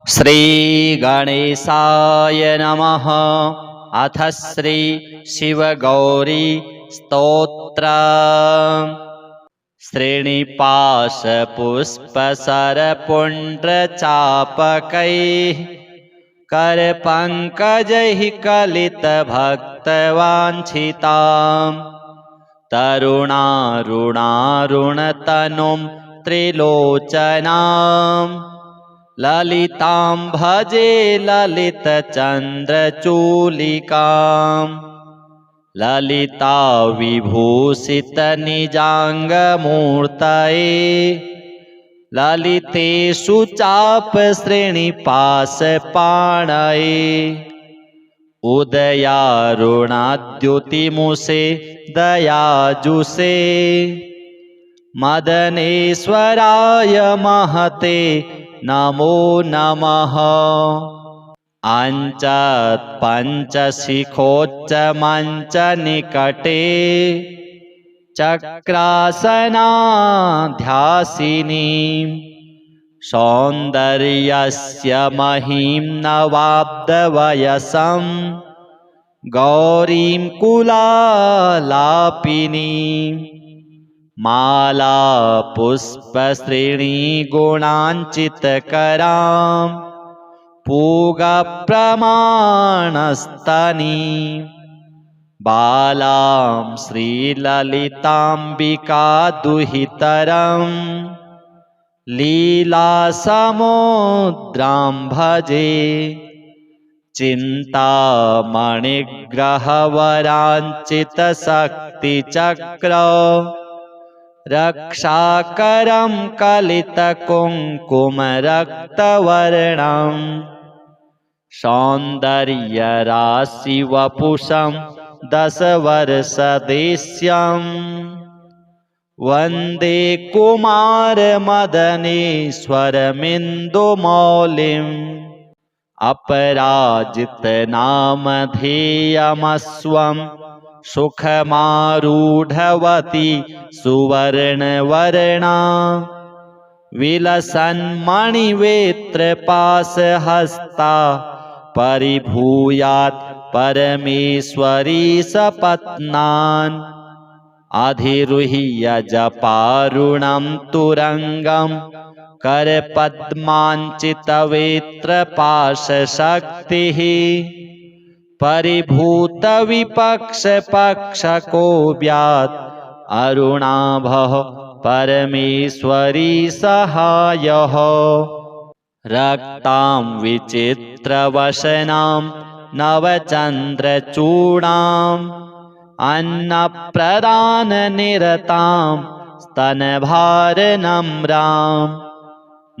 श्री गणेशाय नमः। अथ श्री शिवगौरी स्तोत्र। श्रीनिपाशपुष्पसरपुण्ड्रचापकैः करपङ्कजैः कलितभक्तवाञ्छितां तरुणारुणारुणतनुं त्रिलोचनां ललितां भजे ललितचन्द्रचूलिकां ललिता विभूषितनिजाङ्गमूर्तये ललितेषु चापश्रेणिपाशपाणये उदयारुणाद्युतिमुषे दयाजुषे मदनेश्वराय महते नमो नमः। अञ्चत्पञ्चशिखोच्चमञ्चनिकटे चक्रासनाध्यासिनीं सौन्दर्यस्य महीं नवाब्दवयसं गौरीं कुलालापिनीं माला पुष्पश्रेणीगुणाञ्चितकरां पूगप्रमाणस्तनीं बालां श्रीललिताम्बिकादुहितरं लीलासमुद्रां भजे चिन्तामणिग्रहवराञ्चितशक्तिचक्र रक्षाकरं कलितकुङ्कुमरक्तवर्णं सौन्दर्यराशिवपुषं दशवर्षदेश्यं वन्दे कुमारमदनेश्वरमिन्दुमौलिम् अपराजितनामधेयमस्वं सुखमारूढवती सुवर्णवर्णा विलसन्मणिवेत्रपाशहस्ता परिभूयात् परमेश्वरी सपत्नान् अधिरुह्य जपारुणं तुरङ्गं करपद्माञ्चितवेत्रपाशशक्तिः परिभूतविपक्षपक्षको अरुणाभः परमेश्वरी सहायः रक्तां विचित्रवसनां नवचन्द्रचूडाम् अन्नप्रदाननिरतां स्तनभारनम्रां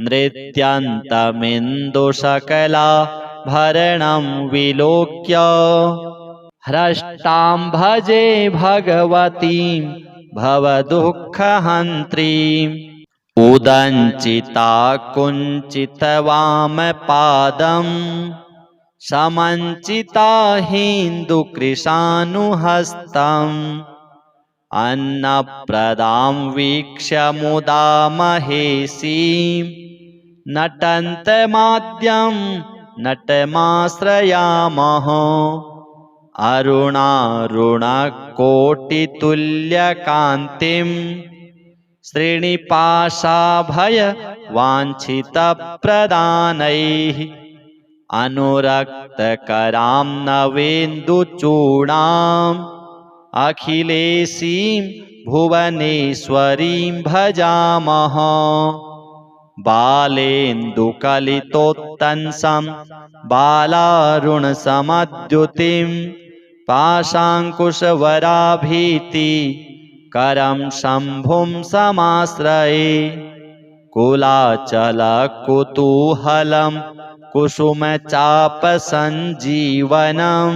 नृत्यन्तमिन्दुशकलाभरणं विलोक्य ह्रष्टां भजे भगवतीं भवदुःखहन्त्रीम् उदञ्चिता कुञ्चितवामपादं समञ्चिता हिन्दुकृशानुहस्तम् अन्नप्रदां वीक्ष्य मुदा महेशीं नटन्तमाद्यं नटमाश्रयामः अरुणारुणकोटितुल्यकान्तिं श्रीनिपाशाभयवाञ्छितप्रदानैः अनुरक्तकरां नवेन्दुचूडाम् अखिलेशीं भुवनेश्वरीं भजामः बालेन्दुकलितोत्तंसं बालारुणसमद्युतिं पाशाङ्कुशवराभीति करं शम्भुं समाश्रये कुलाचलकुतूहलं कुसुमचापसञ्जीवनं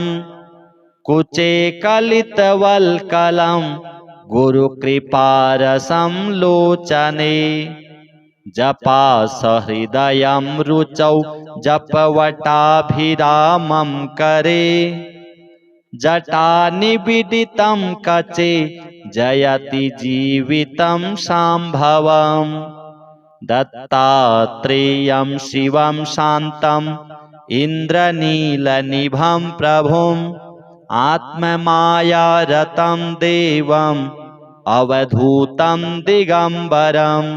कुचे कलितवल्कलं गुरुकृपारसं लोचने जपासहृदयं रुचौ जपवटाभिरामं करे जटानिबिडितं कचे जयति जीवितं शाम्भवम् दत्तात्रेयं शिवं शान्तम् इन्द्रनीलनिभं प्रभुम् आत्ममायारतं देवम् अवधूतं दिगम्बरम्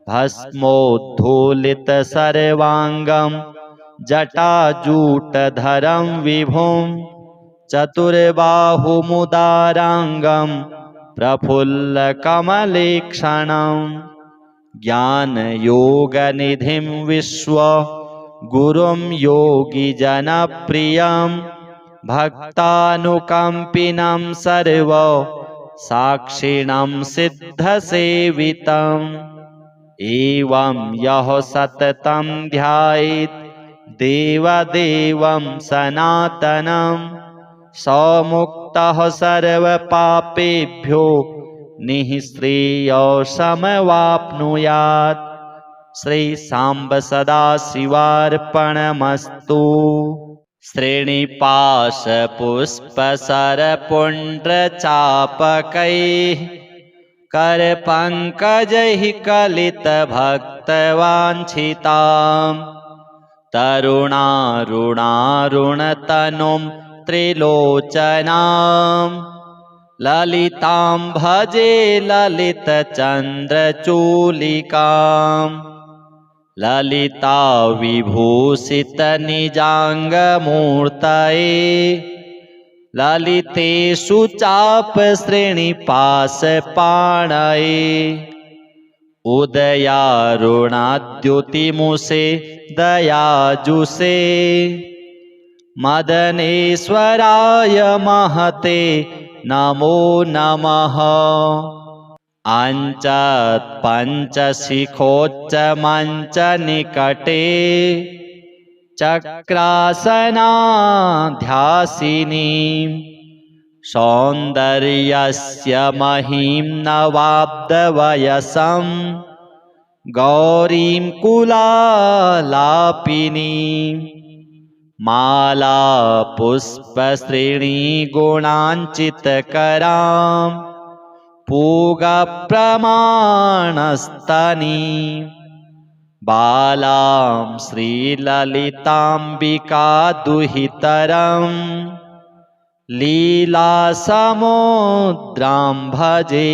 भस्मोद्धूलितसर्वाङ्गं जटाजूटधरं विभुं चतुर्बाहुमुदाराङ्गं प्रफुल्लकमलेक्षणम् ज्ञानयोगनिधिं विश्वगुरुं योगिजनप्रियं भक्तानुकम्पिनं सर्वसाक्षिणं सिद्धसेवितम् एवं यः सततं ध्यायेत् देवदेवं सनातनं स मुक्तः सर्वपापेभ्यो निःश्रेयसमवाप्नुयात्। श्री सांब सदाशिवार्पणमस्तु। श्रेणिपाशपुष्पसरपुण्ड्रचापकैः करपङ्कजैः कलितभक्तवाञ्छितां तरुणारुणारुणतनुं त्रिलोचनां ललितां भजे ललितचन्द्रचूलिकाम् ललिता विभूषितनिजाङ्गमूर्तये ललितेषु चापश्रेणिपाशपाणये उदयारुणाद्युतिमुषे दयाजुषे मदनेश्वराय महते नमो नमः। अञ्चत्पञ्चशिखोच्चमञ्चनिकटे चक्रासनाध्यासिनीं सौन्दर्यस्य महीं नवाब्दवयसं गौरीं कुलालापिनीं मालापुष्पश्रेणीगुणाञ्चितकरां पूगप्रमाणस्तनीं बालां श्रीललिताम्बिकादुहितरं लीलासमुद्रां भजे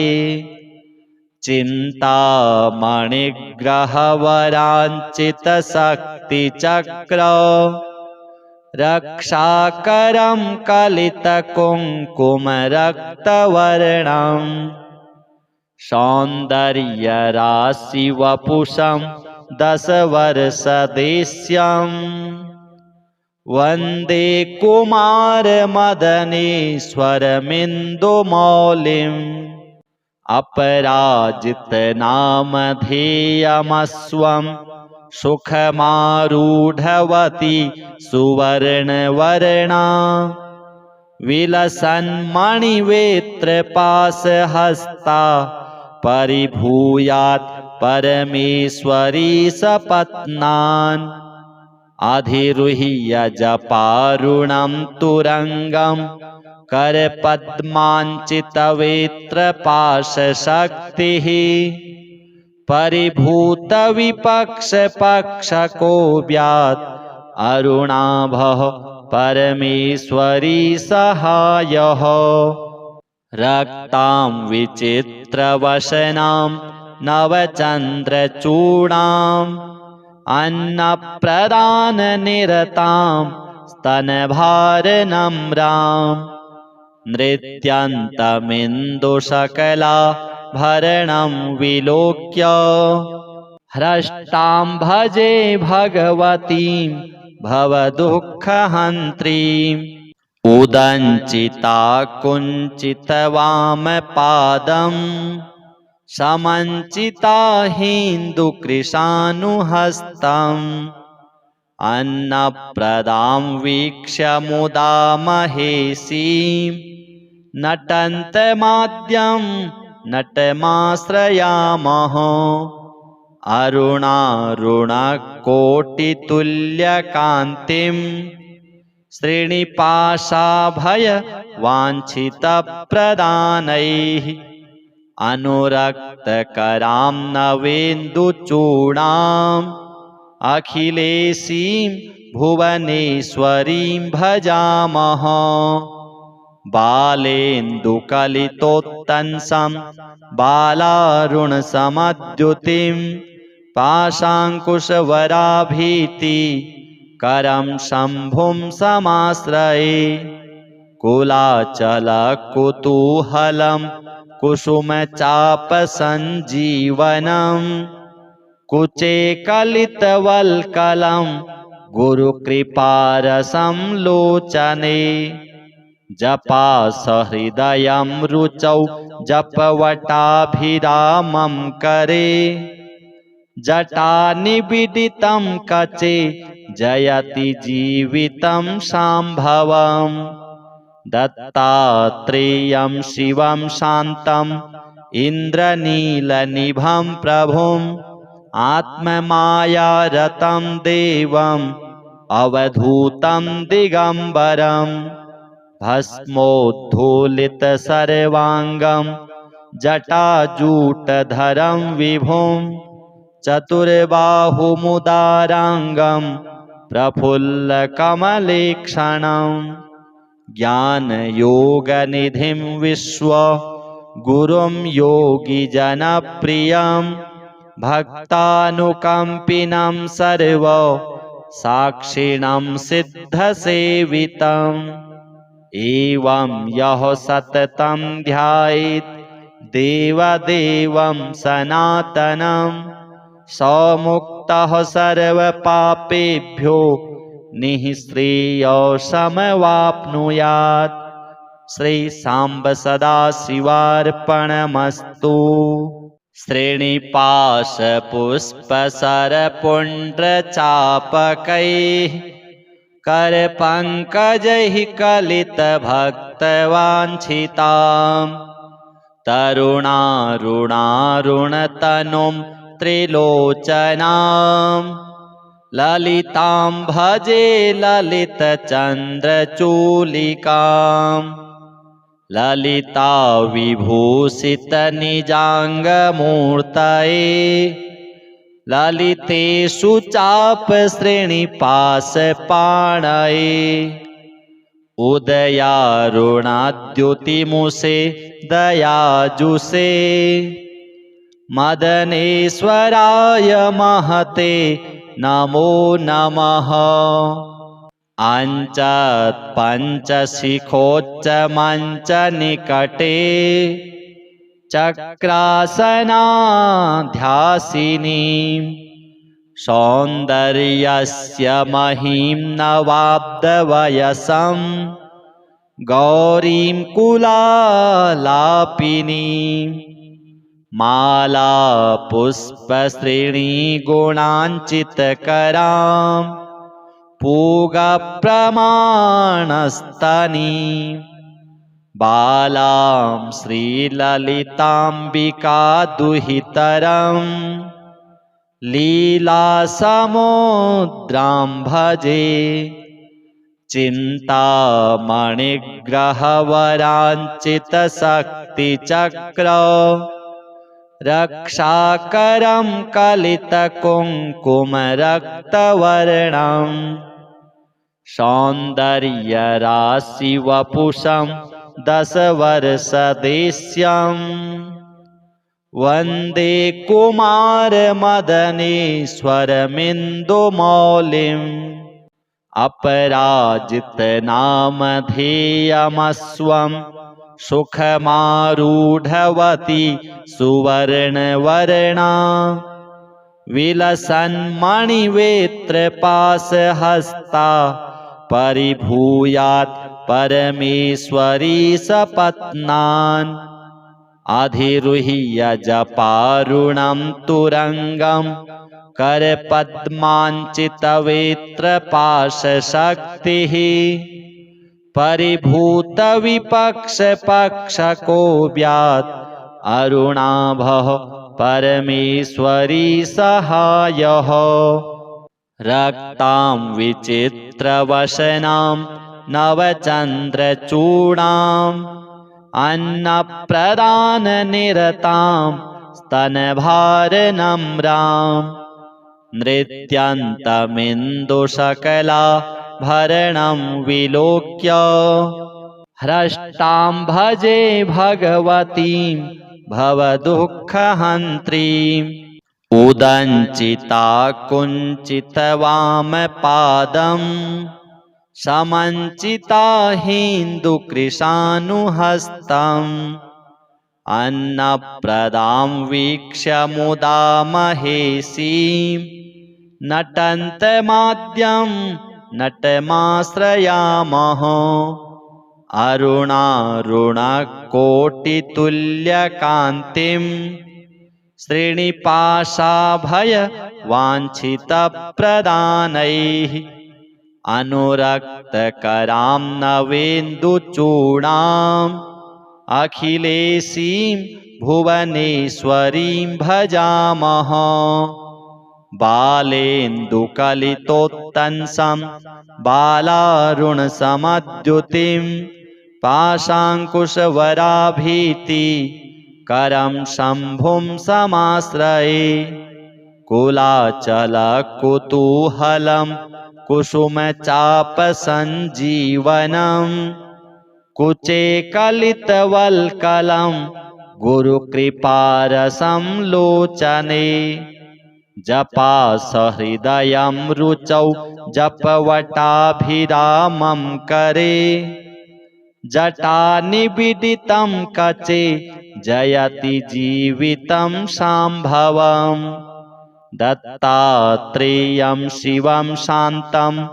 चिन्तामणिग्रहवराञ्चितशक्तिचक्र रक्षाकरं कलितकुङ्कुमरक्तवर्णम् सौन्दर्यराशिवपुषं दशवर्षदेश्यं वन्दे कुमारमदनेश्वरमिन्दुमौलिम् अपराजितनामधेयमस्वं सुखमारूढवती सुवर्णवर्णा विलसन्मणिवेत्रपाशहस्ता परिभूयात् परमेश्वरी सपत्नान् अधिरुह्य जपारुणं तुरङ्गं करपद्माञ्चितवेत्रपाशशक्तिः परिभूतविपक्षपक्षकोऽव्यात् अरुणाभः परमेश्वरी सहायः रक्तां विचित्रवसनां नवचन्द्रचूडाम् अन्नप्रदाननिरतां स्तनभारनम्रां नृत्यन्तमिन्दुशकलाभरणं विलोक्य ह्रष्टां भजे भगवतीं भवदुःखहन्त्रीम् उदञ्चिता कुञ्चितवामपादम् समञ्चिता हिन्दुकृशानुहस्तम् अन्नप्रदां वीक्ष्य मुदा महेशीं नटन्तमाद्यं नटमाश्रयामः अरुणारुणकोटितुल्यकान्तिं श्रेणिपाशाभयवाञ्छितप्रदानैः अनुरक्तकरां नवेन्दुचूडाम् अखिलेशीं भुवनेश्वरीं भजामः। बालेन्दुकलितोत्तंसं बालारुणसमद्युतिं पाशाङ्कुशवराभीति करं शम्भुं समाश्रये। कुलाचलकुतूहलं कुसुमचापसञ्जीवनम् कुचे कलितवल्कलं गुरुकृपारसं लोचने। जपासहृदयं रुचौ जपवटाभिरामं करे जटानिबिडितं कचे जयति जीवितं शाम्भवम्। दत्तात्रेयं शिवं शान्तं इन्द्रनीलनिभं प्रभुम् आत्ममायारतं देवम् अवधूतं दिगम्बरम्। भस्मोद्धूलितसर्वाङ्गं जटाजूटधरं विभुं चतुर्बाहुमुदाराङ्गं प्रफुल्लकमलेक्षणम्। ज्ञानयोगनिधिं विश्वगुरुं योगिजनप्रियं भक्तानुकम्पिनं सर्वसाक्षिणं सिद्धसेवितम्। एवं यः सततं ध्यायेत् देवदेवं सनातनं स मुक्तः सर्वपापेभ्यो निःश्रेयसमवाप्नुयात्। श्रीसाम्ब सदाशिवार्पणमस्तु। श्रेणिपाशपुष्पसरपुण्ड्रचापकैः करपङ्कजैः कलितभक्तवाञ्छितां तरुणारुणारुणतनुं त्रिलोचनां ललितां भजे ललितचन्द्रचूलिकाम्। ललिता विभूषितनिजाङ्गमूर्तये ललितेषु चापश्रेणिपाशपाणये उदयारुणाद्युतिमुषे दयाजुषे मदनेश्वराय महते नमो नमः। अञ्चत्पञ्चशिखोच्चमञ्चनिकटे चक्रासनाध्यासिनीं सौन्दर्यस्य महीं नवाब्दवयसं गौरीं कुलालापिनीं मालापुष्पश्रेणीगुणाञ्चितकरां पूगप्रमाणस्तनीं बालां श्रीललिताम्बिकादुहितरं लीलासमुद्रां भजे। चिन्तामणिग्रहवराञ्चितशक्तिचक्र रक्षाकरं कलितकुङ्कुमरक्तवर्णम् सौन्दर्यराशिवपुषं दशवर्षदेश्यं वन्दे कुमारमदनेश्वरमिन्दुमौलिम्। अपराजितनामधेयमस्वं सुखमारूढवती सुवर्णवर्णा विलसन्मणिवेत्रपाशहस्ता परिभूयात् परमेश्वरी सपत्नान्। अधिरुह्य जपारुणं तुरङ्गं करपद्माञ्चितवेत्रपाशशक्तिः परिभूतविपक्षपक्षकोऽव्यात् अरुणाभः परमेश्वरी सहायः। रक्तां विचित्रवसनां नवचन्द्रचूडाम् अन्नप्रदाननिरतां स्तनभारनम्रां नृत्यन्तमिन्दुशकलाभरणं विलोक्य हृष्टां भजे भगवतीं भवदुःखहन्त्रीम् उदञ्चिता कुञ्चितवामपादं समञ्चिता हिन्दुकृशानुहस्तम् अन्नप्रदां वीक्ष्य मुदा महेशीं नटन्तमाद्यं नटमाश्रयामः अरुणारुणकोटितुल्यकान्तिं श्रीनिपाशाभयवाञ्छितप्रदानैः अनुरक्तकरां नवेन्दुचूडाम् अखिलेशीं भुवनेश्वरीं भजामः बालेन्दुकलितोत्तंसं बालारुणसमद्युतिं पाशाङ्कुशवराभीतिकरं शम्भुं समाश्रये कुलाचलकुतूहलं कुसुमचापसञ्जीवनं कुचे कलितवल्कलं गुरुकृपारसं लोचने जपासहृदयं रुचौ जपवटाभिरामं करे जटानिबिडितं कचे जयति जीवितं शाम्भवम् दत्तात्रेयं शिवं शान्तम्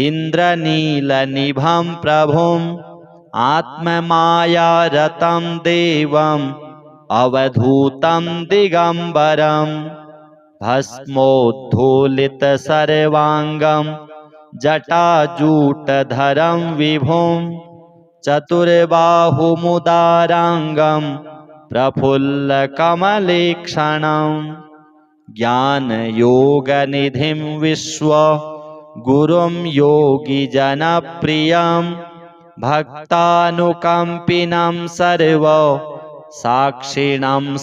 इन्द्रनीलनिभं प्रभुम् आत्ममायारतं देवम् अवधूतं दिगम्बरम् भस्मोद्धूलितसर्वाङ्गं जटाजूटधरं विभुं चतुर्बाहुमुदाराङ्गं प्रफुल्लकमलेक्षणं ज्ञानयोगनिधिं विश्वगुरुं योगिजनप्रियं भक्तानुकम्पिनं सर्वसाक्षिणं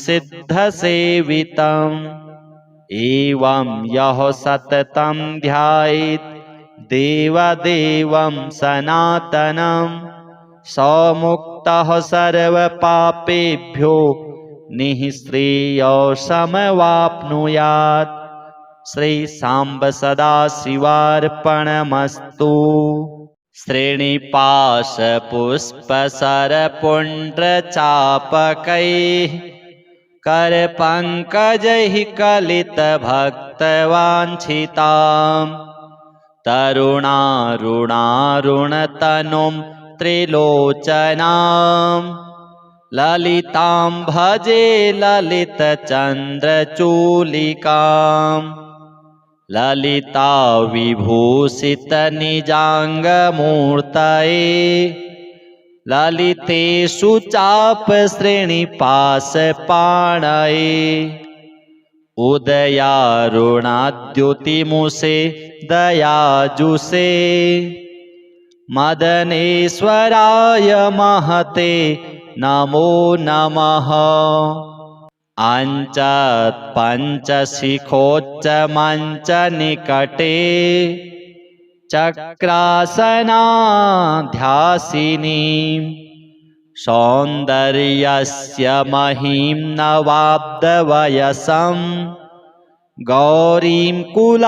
सिद्धसेवितम् एवं यः सततं ध्यायेत् देवदेवं सनातनं स मुक्तः सर्वपापेभ्यो निःश्रेयसमवाप्नुयात्। श्री सांब सदाशिवार्पणमस्तु। श्रेणिपाशपुष्पसरपुण्ड्रचापकैः करपङ्कजैः कलितभक्तवाञ्छितां तरुणारुणारुणतनुं त्रिलोचनां ललितां भजे ललितचन्द्रचूलिकां ललिता विभूषितनिजाङ्गमूर्तये ललितेषु चापश्रेणिपाशपाणये उदयारुणाद्युतिमुषे दयाजुषे मदनेश्वराय महते नमो नमः। अञ्चत्पञ्चशिखोच्चमञ्चनिकटे चक्रासनाध्यासिनीं सौन्दर्यस्य महीं नवाब्दवयसं गौरीं कुलालापिनीं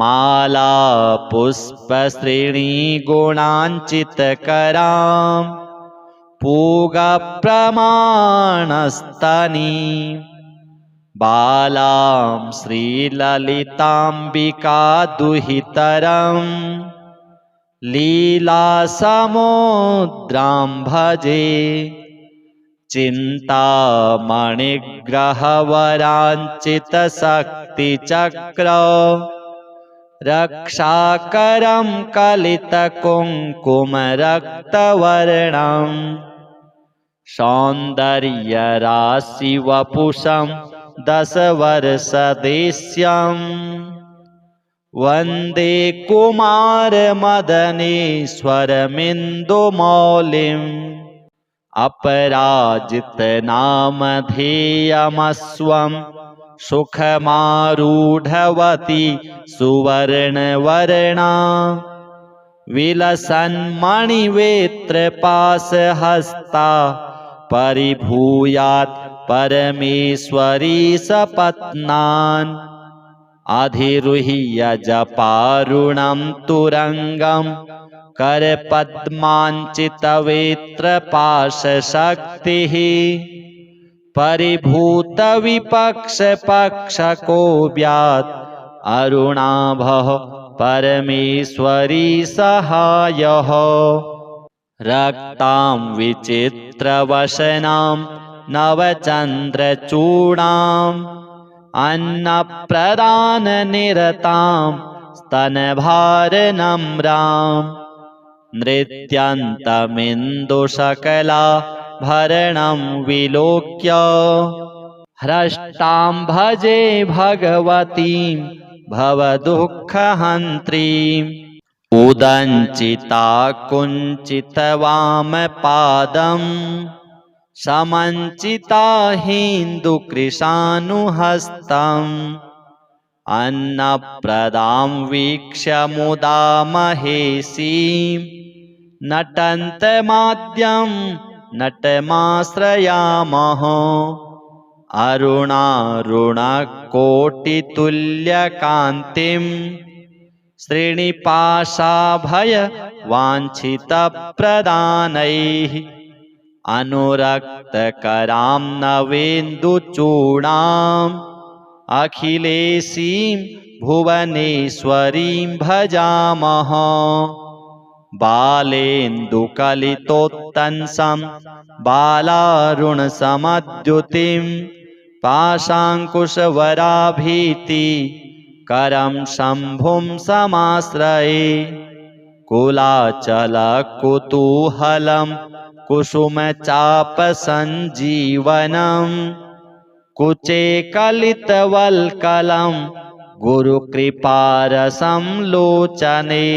मालापुष्पश्रेणीगुणाञ्चितकरां पूगप्रमाणस्तनीं बालां श्रीललिताम्बिकादुहितरं लीलासमुद्रां भजे चिन्तामणिग्रहवराञ्चितशक्तिचक्र रक्षाकरं कलितकुङ्कुमरक्तवर्णं सौन्दर्यराशिवपुषं दशवर्षदेश्यं वन्दे कुमारमदनेश्वरमिन्दुमौलिम् अपराजितनामधेयमस्वं सुखमारूढवती सुवर्णवर्णा विलसन्मणिवेत्रपाशहस्ता परिभूयात् परमेश्वरी सपत्नान् अधिरुह्य जपारुणं तुरंगं करपद्माञ्चितवेत्रपाशशक्तिः परिभूतविपक्षपक्षकोऽव्यात् अरुणाभः परमेश्वरी सहायः रक्तां विचित्रवसनां नवचन्द्रचूडाम् अन्नप्रदाननिरतां स्तनभारनम्रां नृत्यन्तमिन्दुशकलाभरणं विलोक्य हृष्टां भजे भगवतीं भवदुःखहन्त्रीम् उदञ्चिता कुञ्चितवामपादम् समञ्चिता हिन्दुकृशानुहस्तम् अन्नप्रदां वीक्ष्य मुदा महेशीं नटन्तमाद्यं नटमाश्रयामः अरुणारुणकोटितुल्यकान्तिं श्रीनिपाशाभयवाञ्छितप्रदानैः अनुरक्तकरां नवेन्दुचूडाम् अखिलेशीं भुवनेश्वरीं भजामः बालेन्दुकलितोत्तंसं बालारुणसमद्युतिं पाशाङ्कुशवराभीति करं शम्भुं समाश्रये कुलाचलकुतूहलं कुसुमचापसञ्जीवनं कुचे कलितवल्कलं गुरुकृपारसं लोचने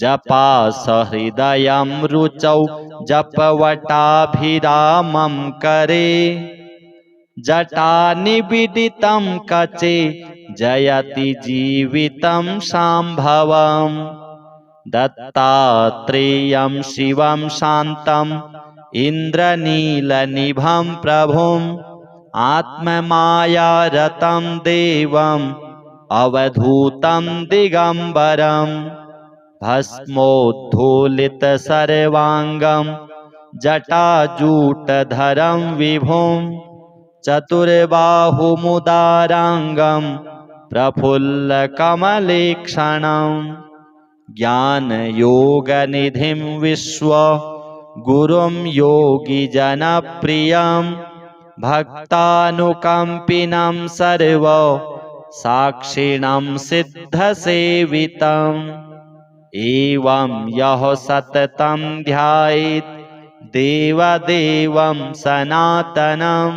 जपासहृदयं रुचौ जपवटाभिरामं करे जटानिबिडितं कचे जयति जीवितं शाम्भवम् दत्तात्रेयं शिवं शान्तम् इन्द्रनीलनिभं प्रभुम् आत्ममायारतं देवम् अवधूतं दिगम्बरम् भस्मोद्धूलितसर्वाङ्गं जटाजूटधरं विभुम् चतुर्बाहुमुदाराङ्गं प्रफुल्लकमलेक्षणम् ज्ञानयोगनिधिं विश्वगुरुं योगिजनप्रियं भक्तानुकम्पिनं सर्वसाक्षिणं सिद्धसेवितम् एवं यः सततं ध्यायेत् देवदेवं सनातनं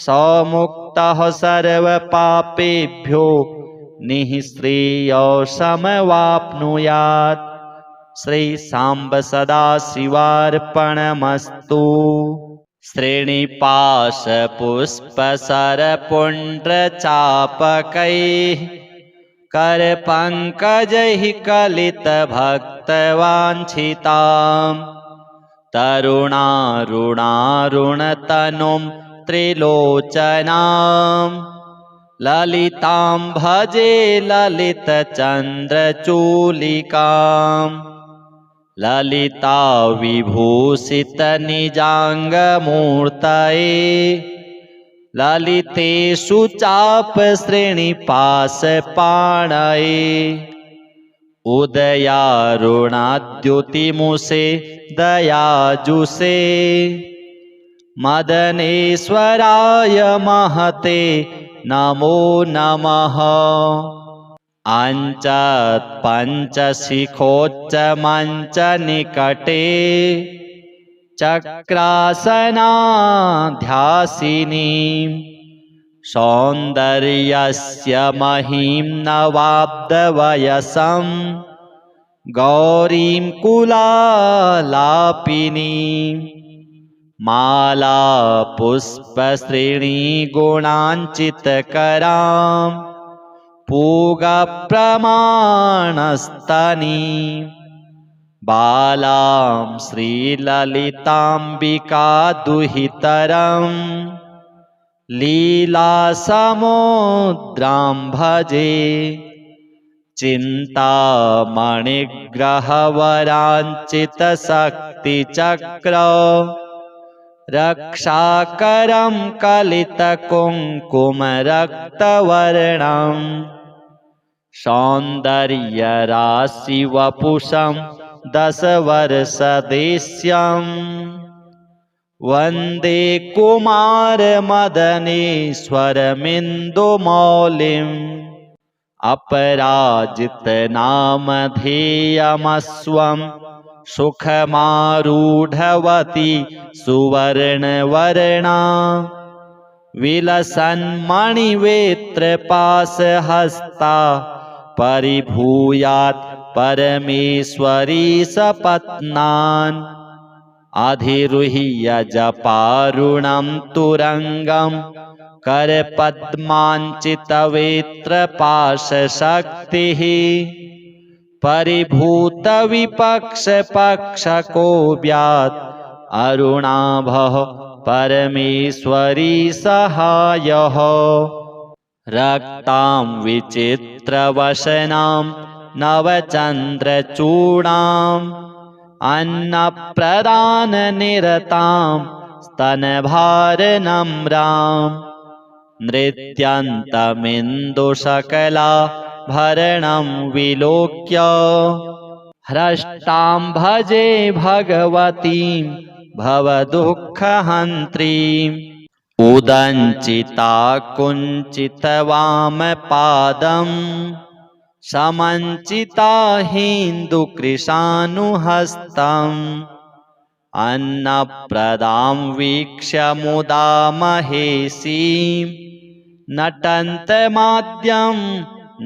समुक्तः सर्वपापेभ्यो निःश्रेयसमवाप्नुयात्। श्री सांब सदाशिवार्पणमस्तु। श्रेणिपाशपुष्पसरपुण्ड्रचापकैः करपङ्कजैः कलितभक्तवाञ्छितां तरुणारुणारुणतनुं त्रिलोचनां ललितां भजे ललितचन्द्रचूलिकां ललिता विभूषितनिजाङ्गमूर्तये ललितेषु चापश्रेणिपाशपाणये उदयारुणाद्युतिमुषे दयाजुषे मदनेश्वराय महते नमो नमः। अञ्चत्पञ्चशिखोच्चमञ्चनिकटे चक्रासनाध्यासिनीं सौन्दर्यस्य महीं नवाब्दवयसं गौरीं कुलालापिनीं माला पुष्पश्रेणीगुणाञ्चितकरां पूगप्रमाणस्तनीं बालां श्रीललिताम्बिकादुहितरं लीलासमुद्रां भजे चिन्तामणिग्रहवराञ्चितशक्तिचक्र रक्षाकरं कलितकुङ्कुमरक्तवर्णं सौन्दर्यराशिवपुषं दशवर्षदेश्यं वन्दे कुमारमदनेश्वरमिन्दुमौलिम् अपराजितनामधेयमस्वं सुखमारूढवती सुवर्णवर्णा विलसन्मणिवेत्रपाशहस्ता परिभूयात् परमेश्वरी सपत्नान् अधिरुह्य जपारुणं तुरङ्गं करपद्माञ्चितवेत्रपाशशक्तिः परिभूतविपक्षपक्षकोऽव्यात् अरुणाभः परमेश्वरी सहायः रक्तां विचित्रवसनां नवचन्द्रचूडाम् अन्नप्रदाननिरतां स्तनभारनम्रां नृत्यन्तमिन्दुशकलाभरणं विलोक्य ह्रष्टां भजे भगवतीं भवदुःखहन्त्रीम् उदञ्चिता कुञ्चितवामपादं समञ्चिता हिन्दुकृशानुहस्तम् अन्नप्रदां वीक्ष्य मुदा महेशीं नटन्तमाद्यं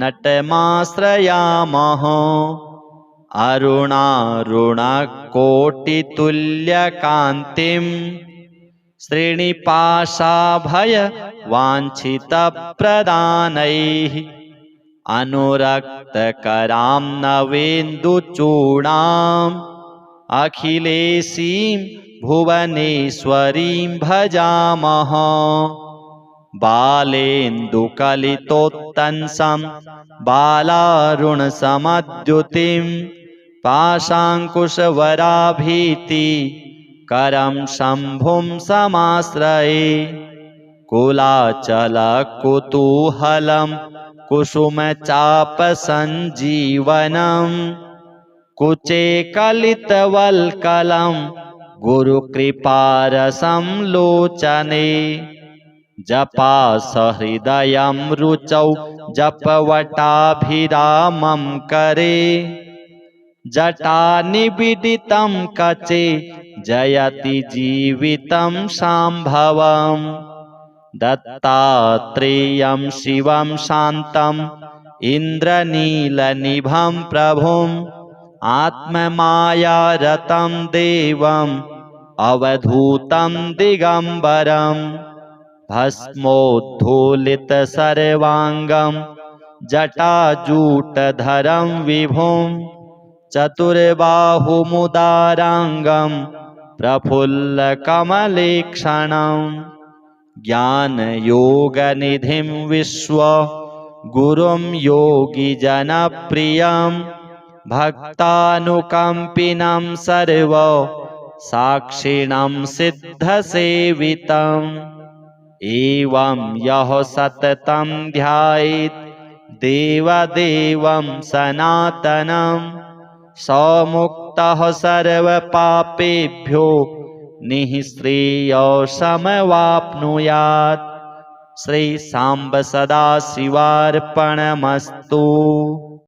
नटमाश्रयामः अरुणारुणकोटितुल्यकान्तिं श्रीनिपाशाभयवाञ्छितप्रदानैः अनुरक्तकरां नवेन्दुचूडाम् अखिलेशीं भुवनेश्वरीं भजामः बालेन्दुकलितोत्तंसं बालारुणसमद्युतिं पाशाङ्कुशवराभीति करं शम्भुं समाश्रये कुलाचलकुतूहलं कुसुमचापसञ्जीवनं कुचे कलितवल्कलं गुरुकृपारसं लोचने जपासहृदयं रुचौ जपवटाभिरामं करे जटानिबिडितं कचे जयति जीवितं शाम्भवम् दत्तात्रेयं शिवं शान्तं इन्द्रनीलनिभं प्रभुम् आत्ममायारतं देवम् अवधूतं दिगम्बरं भस्मोद्धूलितसर्वाङ्गं जटाजूटधरं विभुं चतुर्बाहुमुदाराङ्गं प्रफुल्लकमलेक्षणं ज्ञानयोगनिधिं विश्वगुरुं योगिजनप्रियं भक्तानुकम्पिनं सर्वसाक्षिणं सिद्धसेवितम् एवं यः सततं ध्यायेत् देवदेवं सनातनं समुक्तः सर्वपापेभ्यो निःश्रेयसमवाप्नुयात्। श्री सांब सदाशिवार्पणमस्तु।